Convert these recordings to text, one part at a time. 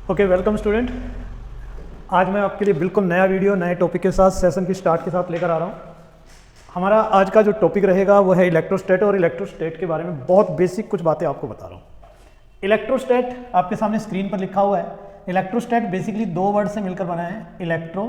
Okay, welcome student. आज मैं आपके लिए बिल्कुल नया वीडियो नए टॉपिक के साथ सेशन की स्टार्ट के साथ लेकर आ रहा हूँ। हमारा आज का जो टॉपिक रहेगा वो है इलेक्ट्रोस्टैट, और इलेक्ट्रोस्टैट के बारे में बहुत बेसिक कुछ बातें आपको बता रहा हूँ। इलेक्ट्रोस्टैट आपके सामने स्क्रीन पर लिखा हुआ है। इलेक्ट्रोस्टैट बेसिकली दो वर्ड से मिलकर बना है, इलेक्ट्रो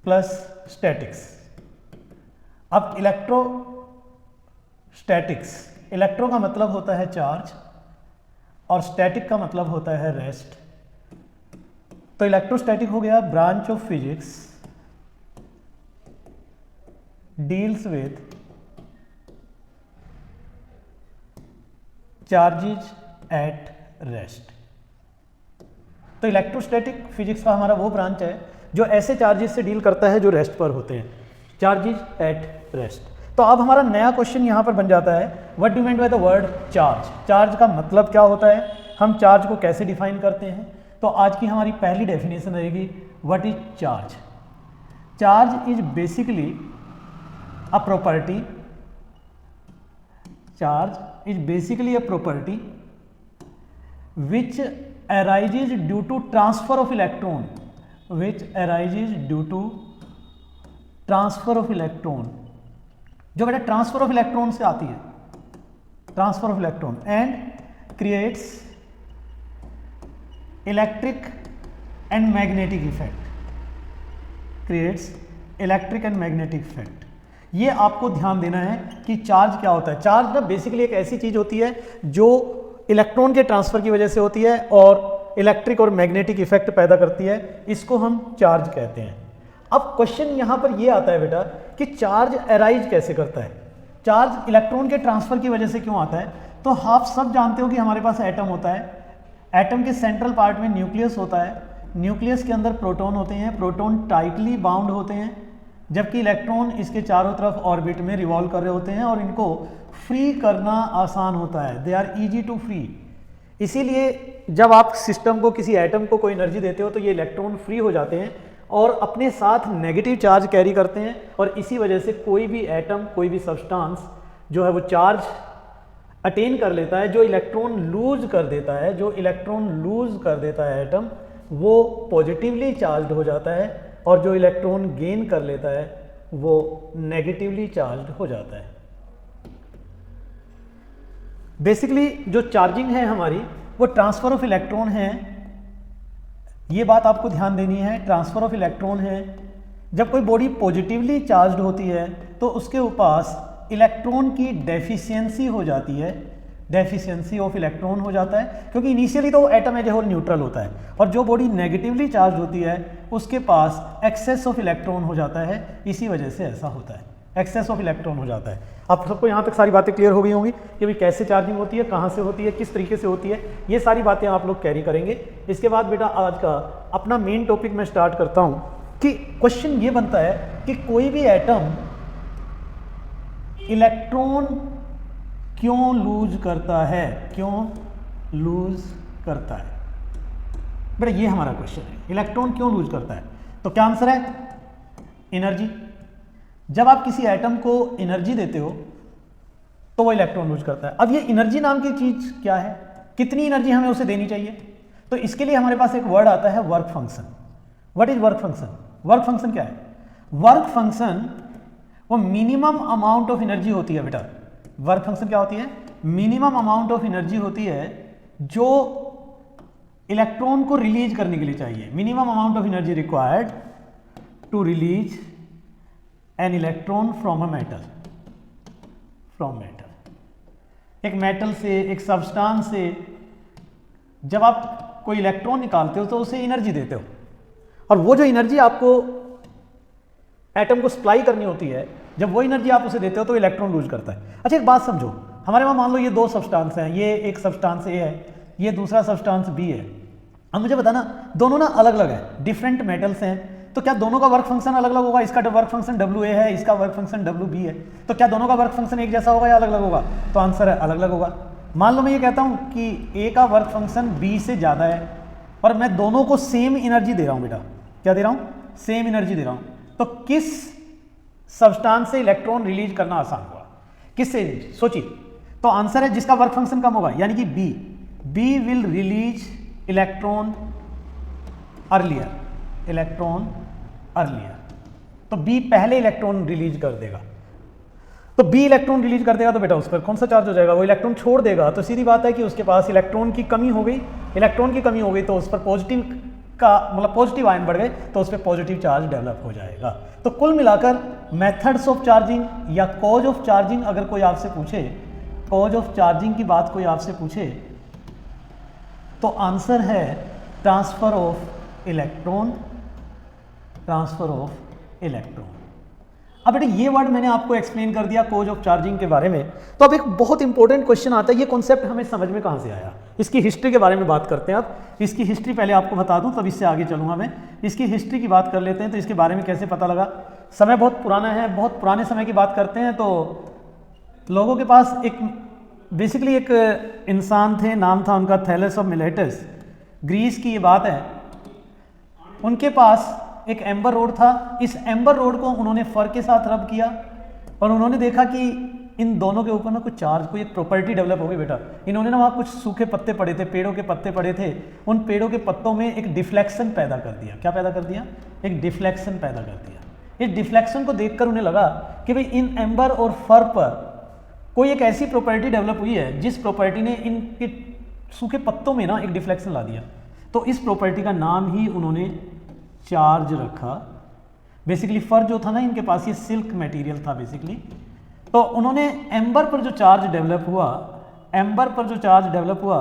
प्लस स्टैटिक्स। अब इलेक्ट्रोस्टैटिक्स, इलेक्ट्रो का मतलब होता है चार्ज और स्टैटिक का मतलब होता है रेस्ट। तो इलेक्ट्रोस्टैटिक हो गया branch of physics deals with charges at rest. तो इलेक्ट्रोस्टैटिक फिजिक्स का हमारा वो ब्रांच है जो ऐसे चार्जेस से डील करता है जो रेस्ट पर होते हैं, चार्जेस एट रेस्ट। तो अब हमारा नया क्वेश्चन यहाँ पर बन जाता है, what do mean by the word charge. Charge का मतलब क्या होता है, हम चार्ज को कैसे डिफाइन करते हैं। तो आज की हमारी पहली डेफिनेशन रहेगी, what is charge. Charge is basically a property, charge is basically a property which arises due to transfer of electron, which arises due to transfer of electron, जो बेटा ट्रांसफर ऑफ इलेक्ट्रॉन से आती है, transfer of electron, and creates electric and magnetic effect, creates electric and magnetic effect. ये आपको ध्यान देना है कि चार्ज क्या होता है। चार्ज ना बेसिकली एक ऐसी चीज होती है जो इलेक्ट्रॉन के ट्रांसफर की वजह से होती है और इलेक्ट्रिक और मैग्नेटिक इफेक्ट पैदा करती है, इसको हम चार्ज कहते हैं। अब क्वेश्चन यहां पर यह आता है बेटा कि चार्ज अराइज कैसे करता है, चार्ज इलेक्ट्रॉन के ट्रांसफर की वजह से क्यों आता है। तो आप सब जानते हो कि हमारे पास एटम होता है, एटम के सेंट्रल पार्ट में न्यूक्लियस होता है, न्यूक्लियस के अंदर प्रोटॉन होते हैं, प्रोटॉन टाइटली बाउंड होते हैं, जबकि इलेक्ट्रॉन इसके चारों तरफ ऑर्बिट में रिवॉल्व कर रहे होते हैं और इनको फ्री करना आसान होता है, they are easy to free. इसीलिए जब आप सिस्टम को, किसी एटम को कोई एनर्जी देते हो तो ये इलेक्ट्रॉन फ्री हो जाते हैं और अपने साथ नेगेटिव चार्ज कैरी करते हैं, और इसी वजह से कोई भी एटम, कोई भी सब्सटेंस जो है वो चार्ज अटेन कर लेता है। जो इलेक्ट्रॉन लूज कर देता है, जो इलेक्ट्रॉन लूज कर देता है एटम, वो पॉजिटिवली चार्ज हो जाता है, और जो इलेक्ट्रॉन गेन कर लेता है वो नेगेटिवली चार्ज हो जाता है। बेसिकली जो चार्जिंग है हमारी वो ट्रांसफर ऑफ इलेक्ट्रॉन है, ये बात आपको ध्यान देनी है, ट्रांसफर ऑफ इलेक्ट्रॉन है। जब कोई बॉडी पॉजिटिवली चार्ज्ड होती है तो उसके पास इलेक्ट्रॉन की डेफिशिएंसी हो जाती है, डेफिशिएंसी ऑफ इलेक्ट्रॉन हो जाता है, क्योंकि इनिशियली तो atom as a whole neutral होता है, और जो बॉडी नेगेटिवली चार्ज होती है उसके पास एक्सेस ऑफ इलेक्ट्रॉन हो जाता है। इसी वजह से ऐसा होता है, एक्सेस ऑफ इलेक्ट्रॉन हो जाता है। आप सबको यहाँ तक सारी बातें क्लियर हो गई होंगी कि भाई कैसे चार्जिंग होती है, कहाँ से होती है, किस तरीके से होती है, ये सारी बातें आप लोग कैरी करेंगे। इसके बाद बेटा आज का अपना मेन टॉपिक मैं स्टार्ट करता हूँ कि क्वेश्चन ये बनता है कि कोई भी एटम इलेक्ट्रॉन क्यों लूज करता है, क्यों लूज करता है। बेटा ये हमारा क्वेश्चन है, इलेक्ट्रॉन क्यों लूज करता है। तो क्या आंसर है, एनर्जी। जब आप किसी एटम को एनर्जी देते हो तो वो इलेक्ट्रॉन लूज करता है। अब ये एनर्जी नाम की चीज क्या है, कितनी एनर्जी हमें उसे देनी चाहिए, तो इसके लिए हमारे पास एक वर्ड आता है work function. What is work function. Work function क्या है, वर्क फंक्शन वो मिनिमम अमाउंट ऑफ एनर्जी होती है बेटा। वर्क फंक्शन क्या होती है, मिनिमम अमाउंट ऑफ एनर्जी होती है जो इलेक्ट्रॉन को रिलीज करने के लिए चाहिए। Minimum amount of energy required to release an electron from a metal, from metal. एक मेटल से, एक सब्सटेंस से जब आप कोई इलेक्ट्रॉन निकालते हो तो उसे एनर्जी देते हो, और वो जो एनर्जी आपको एटम को सप्लाई करनी होती है, जब वो एनर्जी आप उसे देते हो तो इलेक्ट्रॉन लूज करता है। अच्छा एक बात समझो, हमारे वहाँ मान लो ये दो सब्सटेंस हैं, ये एक सब्सटेंस ए है, ये दूसरा सब्सटेंस बी है। अब मुझे बताना, दोनों ना अलग अलग है, डिफरेंट मेटल्स हैं, तो क्या दोनों का वर्क फंक्शन अलग अलग होगा। इसका वर्क फंक्शन WA है, इसका वर्क फंक्शन WB है, तो क्या दोनों का वर्क फंक्शन एक जैसा होगा या अलग अलग होगा। तो आंसर है अलग अलग होगा। मान लो मैं ये कहता हूँ कि A का वर्क फंक्शन B से ज़्यादा है और मैं दोनों को सेम एनर्जी दे रहा हूँ। बेटा क्या दे रहा हूँ, सेम एनर्जी दे रहा हूँ, तो किस सब्सटेंस से इलेक्ट्रॉन रिलीज करना आसान होगा, किससे, सोचिए। तो आंसर है जिसका वर्क फंक्शन कम होगा, यानी कि B. B will release electron earlier, electron earlier, तो बी पहले इलेक्ट्रॉन रिलीज कर देगा। तो बी इलेक्ट्रॉन रिलीज कर देगा तो बेटा उस पर कौन सा चार्ज हो जाएगा, वो इलेक्ट्रॉन छोड़ देगा। तो सीधी बात है कि उसके पास इलेक्ट्रॉन की कमी हो गई, इलेक्ट्रॉन की कमी हो गई तो उस पर पॉजिटिव का मतलब पॉजिटिव आयन बढ़ गए तो उस पर पॉजिटिव चार्ज डेवलप हो जाएगा। तो कुल मिलाकर मेथड्स ऑफ चार्जिंग या कॉज ऑफ चार्जिंग अगर कोई आपसे पूछे, कॉज ऑफ चार्जिंग की बात कोई आपसे पूछे तो आंसर है transfer of electron, transfer of electron. अब बेटा ये वर्ड मैंने आपको एक्सप्लेन कर दिया कॉज ऑफ चार्जिंग के बारे में। तो अब एक बहुत इंपॉर्टेंट क्वेश्चन आता है, ये कॉन्सेप्ट हमें समझ में कहाँ से आया, इसकी हिस्ट्री के बारे में बात करते हैं। अब इसकी हिस्ट्री पहले आपको बता दूं तब इससे आगे चलूंगा मैं। इसकी हिस्ट्री की बात कर लेते हैं। तो इसके बारे में कैसे पता लगा, समय बहुत पुराना है, बहुत पुराने समय की बात करते हैं। तो लोगों के पास एक बेसिकली एक इंसान थे, नाम था उनका थैलस ऑफ मिलेटस, ग्रीस की ये बात है। उनके पास एक एम्बर रोड था, इस एम्बर रोड को उन्होंने फर के साथ रब किया और उन्होंने देखा कि इन दोनों के ऊपर ना कुछ चार्ज, कोई एक प्रॉपर्टी डेवलप हो गई बेटा। इन्होंने ना वहाँ कुछ सूखे पत्ते पड़े थे, पेड़ों के पत्ते पड़े थे, उन पेड़ों के पत्तों में एक डिफ्लेक्शन पैदा कर दिया। क्या पैदा कर दिया, एक डिफ्लेक्शन पैदा कर दिया। इस डिफ्लेक्शन को देखकर उन्हें लगा कि भाई इन एम्बर और फर पर कोई एक ऐसी प्रॉपर्टी डेवलप हुई है जिस प्रॉपर्टी ने इनके सूखे पत्तों में ना एक डिफ्लेक्शन ला दिया। तो इस प्रॉपर्टी का नाम ही उन्होंने चार्ज रखा। बेसिकली फर जो था ना इनके पास, ये सिल्क मटेरियल था बेसिकली। तो उन्होंने एम्बर पर जो चार्ज डेवलप हुआ, एम्बर पर जो चार्ज डेवलप हुआ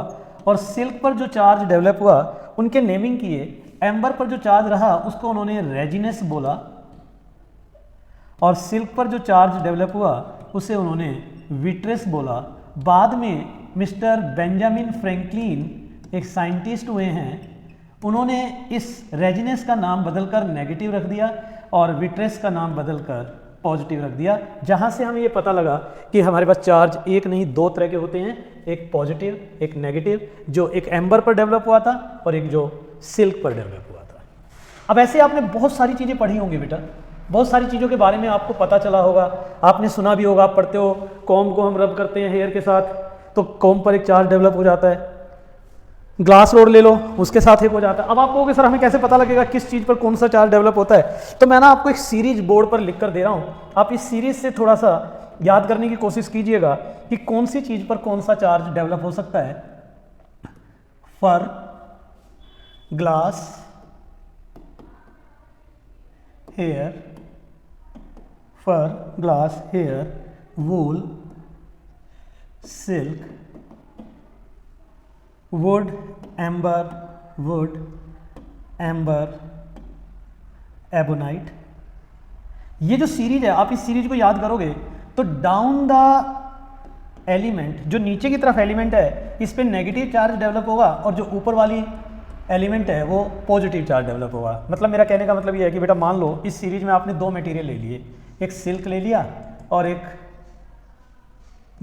और सिल्क पर जो चार्ज डेवलप हुआ, उनके नेमिंग किए। एम्बर पर जो चार्ज रहा उसको उन्होंने रेजिनस बोला और सिल्क पर जो चार्ज डेवलप हुआ उसे उन्होंने विट्रस बोला। बाद में मिस्टर बेंजामिन फ्रैंकलिन एक साइंटिस्ट हुए हैं, उन्होंने इस रेजिनस का नाम बदलकर नेगेटिव रख दिया और विट्रस का नाम बदलकर पॉजिटिव रख दिया। जहाँ से हमें ये पता लगा कि हमारे पास चार्ज एक नहीं दो तरह के होते हैं, एक पॉजिटिव एक नेगेटिव, जो एक एम्बर पर डेवलप हुआ था और एक जो सिल्क पर डेवलप हुआ था। अब ऐसे आपने बहुत सारी चीज़ें पढ़ी होंगी बेटा, बहुत सारी चीज़ों के बारे में आपको पता चला होगा, आपने सुना भी होगा, आप पढ़ते हो कॉम्ब को हम रब करते हैं हेयर के साथ तो कॉम्ब पर एक चार्ज डेवलप हो जाता है। ग्लास रोड ले लो, उसके साथ एक हो जाता है। अब आप कहोगे सर हमें कैसे पता लगेगा किस चीज़ पर कौन सा चार्ज डेवलप होता है? तो मैं ना आपको एक सीरीज बोर्ड पर लिख कर दे रहा हूँ, आप इस सीरीज से थोड़ा सा याद करने की कोशिश कीजिएगा कि कौन सी चीज़ पर कौन सा चार्ज डेवलप हो सकता है। Fur, glass, hair, fur, glass, hair, wool, silk, wood, amber, wood, amber, ebonite. ये जो सीरीज है, आप इस सीरीज को याद करोगे तो डाउन द एलिमेंट, जो नीचे की तरफ एलिमेंट है इस पे नेगेटिव चार्ज डेवलप होगा और जो ऊपर वाली एलिमेंट है वो पॉजिटिव चार्ज डेवलप होगा। मतलब मेरा कहने का मतलब ये है कि बेटा मान लो इस सीरीज में आपने दो मटेरियल ले लिए, एक सिल्क ले लिया और एक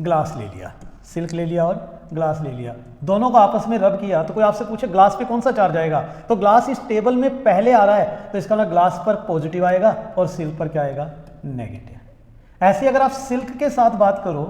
ग्लास ले लिया, सिल्क ले लिया और ग्लास ले लिया, दोनों को आपस में रब किया। तो कोई आपसे पूछे ग्लास पे कौन सा चार्ज आएगा, तो ग्लास इस टेबल में पहले आ रहा है तो इसका मतलब ग्लास पर पॉजिटिव आएगा और सिल्क पर क्या आएगा, नेगेटिव। ऐसे अगर आप सिल्क के साथ बात करो,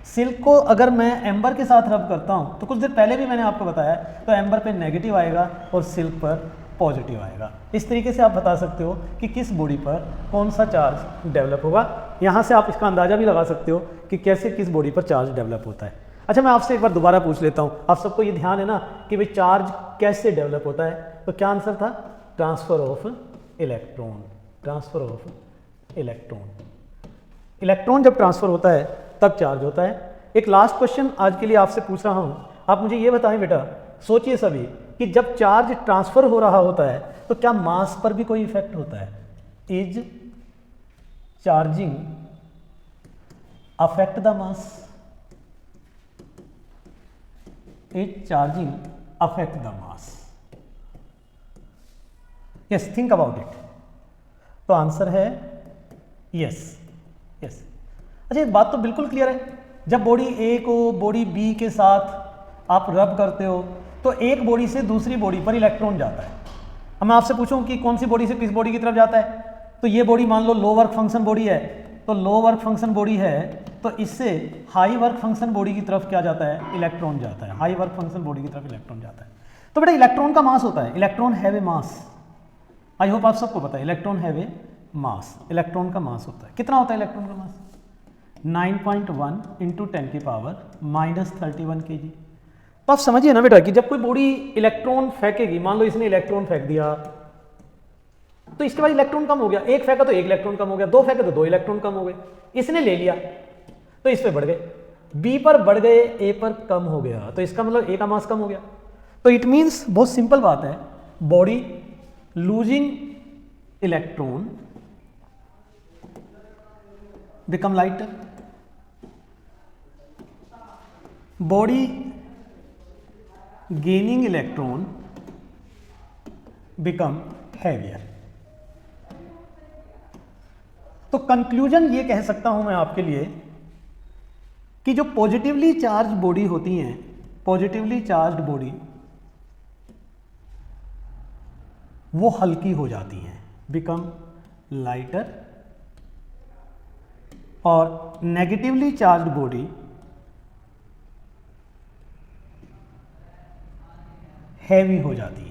सिल्क को अगर मैं एम्बर के साथ रब करता हूं तो कुछ देर पहले भी मैंने आपको बताया तो एम्बर पे नेगेटिव आएगा और सिल्क पर पॉजिटिव आएगा। इस तरीके से आप बता सकते हो कि किस बॉडी पर कौन सा चार्ज डेवलप होगा। यहाँ से आप इसका अंदाजा भी लगा सकते हो कि कैसे किस बॉडी पर चार्ज डेवलप होता है। अच्छा, मैं आपसे एक बार दोबारा पूछ लेता हूँ, आप सबको ये ध्यान है ना कि भाई चार्ज कैसे डेवलप होता है? तो क्या आंसर था? Transfer of electron, transfer of electron. Electron जब ट्रांसफर होता है तब चार्ज होता है। एक लास्ट क्वेश्चन आज के लिए आपसे पूछ रहा हूँ, आप मुझे ये बताएं बेटा, सोचिए सभी कि जब चार्ज ट्रांसफर हो रहा होता है तो क्या मास पर भी कोई इफेक्ट होता है? Is charging affect the mass? Is charging affect the mass? Yes, think about it. तो आंसर है यस, यस। अच्छा, एक बात तो बिल्कुल क्लियर है, जब बॉडी ए को बॉडी बी के साथ आप रब करते हो तो एक बॉडी से दूसरी बॉडी पर इलेक्ट्रॉन जाता है। अब मैं आपसे पूछूं कि कौन सी बॉडी से किस बॉडी की तरफ जाता है, तो ये बॉडी मान लो लो वर्क फंक्शन बॉडी है, तो लो वर्क फंक्शन बॉडी है तो इससे हाई वर्क फंक्शन बॉडी की तरफ क्या जाता है, इलेक्ट्रॉन जाता है, हाई वर्क फंक्शन बॉडी की तरफ इलेक्ट्रॉन जाता है। तो बेटा इलेक्ट्रॉन का मास होता है, electron have a mass, I hope आप सबको पता है electron have a mass, electron का मास होता है, कितना होता है इलेक्ट्रॉन का मास, 9.1 इंटू 10 की पावर -31 kg। तो आप समझिए ना बेटा कि जब कोई बॉडी इलेक्ट्रॉन फेंकेगी, मान लो इसने इलेक्ट्रॉन फेंक दिया तो इसके बाद इलेक्ट्रॉन कम हो गया, एक फेंका तो एक इलेक्ट्रॉन कम हो गया, दो फेंके तो दो इलेक्ट्रॉन कम हो गए, इसने ले लिया तो इस पे बढ़ गए, बी पर बढ़ गए, ए पर कम हो गया, तो इसका मतलब ए का मास कम हो गया। तो इट मीन्स बहुत सिंपल बात है, body losing electron become lighter, body gaining electron become heavier. तो कंक्लूजन ये कह सकता हूं मैं आपके लिए कि जो पॉजिटिवली चार्ज बॉडी होती हैं, पॉजिटिवली चार्ज बॉडी वो हल्की हो जाती हैं, बिकम लाइटर, और नेगेटिवली चार्ज बॉडी हैवी हो जाती है।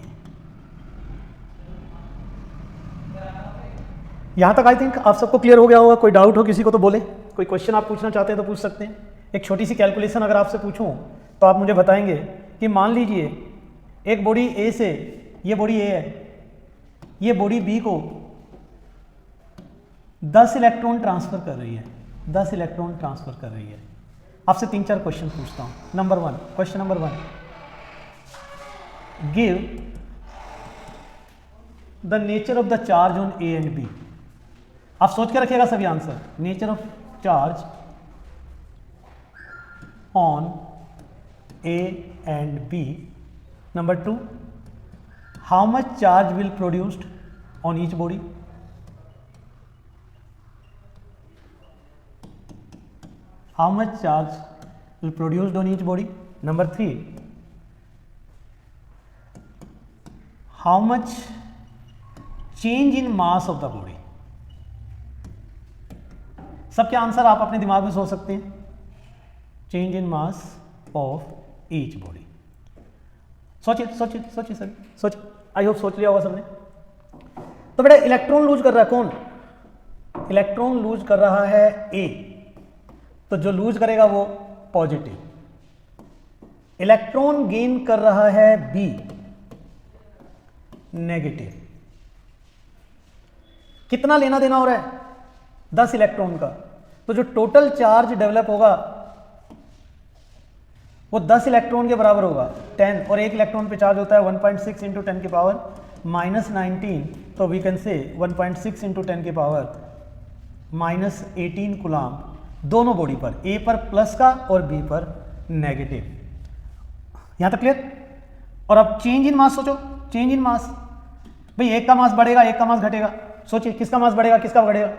यहां तक आई थिंक आप सबको क्लियर हो गया होगा। कोई डाउट हो किसी को तो बोले, कोई क्वेश्चन आप पूछना चाहते हैं तो पूछ सकते हैं। एक छोटी सी कैलकुलेशन अगर आपसे पूछूं तो आप मुझे बताएंगे कि मान लीजिए एक बॉडी ए से, ये बॉडी ए है, ये बॉडी बी को 10 इलेक्ट्रॉन ट्रांसफर कर रही है, 10 इलेक्ट्रॉन ट्रांसफर कर रही है। आपसे 3-4 क्वेश्चन पूछता हूं। Number 1, question number 1, give the nature of the charge on A and B. आप सोच के रखिएगा सभी answer. Nature of charge on A and B. Number 2, how much charge will produced on each body? How much charge will produced on each body? Number 3, how much change in mass of the body? सबके answer आप अपने दिमाग में सोच सकते हैं। Change in mass of each body. सोचिए सोचिए सोचिए सर, सोचिए। आई होप सोच लिया होगा सबने। तो बेटा इलेक्ट्रॉन लूज कर रहा है कौन? इलेक्ट्रॉन लूज कर रहा है ए, तो जो लूज करेगा वो पॉजिटिव। इलेक्ट्रॉन गेन कर रहा है बी, नेगेटिव। कितना लेना देना हो रहा है? 10 इलेक्ट्रॉन का। तो जो टोटल चार्ज डेवलप होगा वो 10 इलेक्ट्रॉन के बराबर होगा, 10, और एक इलेक्ट्रॉन पे चार्ज होता है 1.6 इंटू 10 की पावर -19, तो वी कैन से 1.6 इंटू 10 की पावर -18 कूलाम दोनों बॉडी पर, ए पर प्लस का और बी पर नेगेटिव। यहां तक क्लियर? और अब चेंज इन मास सोचो, चेंज इन मास। भाई एक का मास बढ़ेगा, एक का मास घटेगा। सोचिए किसका मास बढ़ेगा, किसका बढ़ेगा?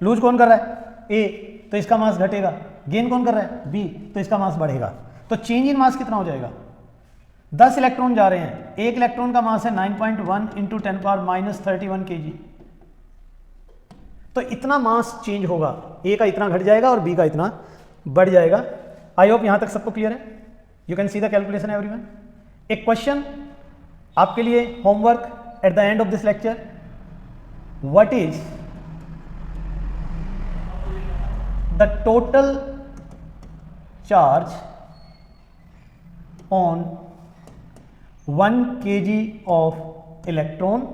लूज कौन कर रहा है? ए, तो इसका मास घटेगा। गेन कौन कर रहा है? बी, तो इसका मास बढ़ेगा। तो चेंज इन मास कितना हो जाएगा? 10 इलेक्ट्रॉन जा रहे हैं, एक इलेक्ट्रॉन का मास है 9.1 इंटू 10 पावर -31 kg। तो इतना मास चेंज होगा, ए का इतना घट जाएगा और बी का इतना बढ़ जाएगा। आई होप यहां तक सबको क्लियर है। You can see the calculation everyone. एक क्वेश्चन आपके लिए homework at the end of this lecture. What is the total charge on 1 kg of electron?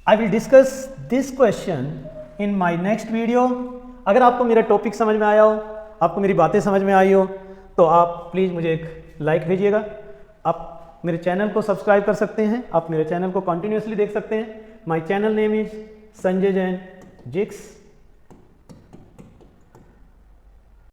I will discuss this question in my next video. अगर आपको मेरा topic समझ में आया हो, आपको मेरी बातें समझ में आई हो, तो आप प्लीज़ मुझे एक लाइक भेजिएगा। आप मेरे चैनल को सब्सक्राइब कर सकते हैं, आप मेरे चैनल को कंटिन्यूसली देख सकते हैं। My channel name is Sanjay Jain जिक्स।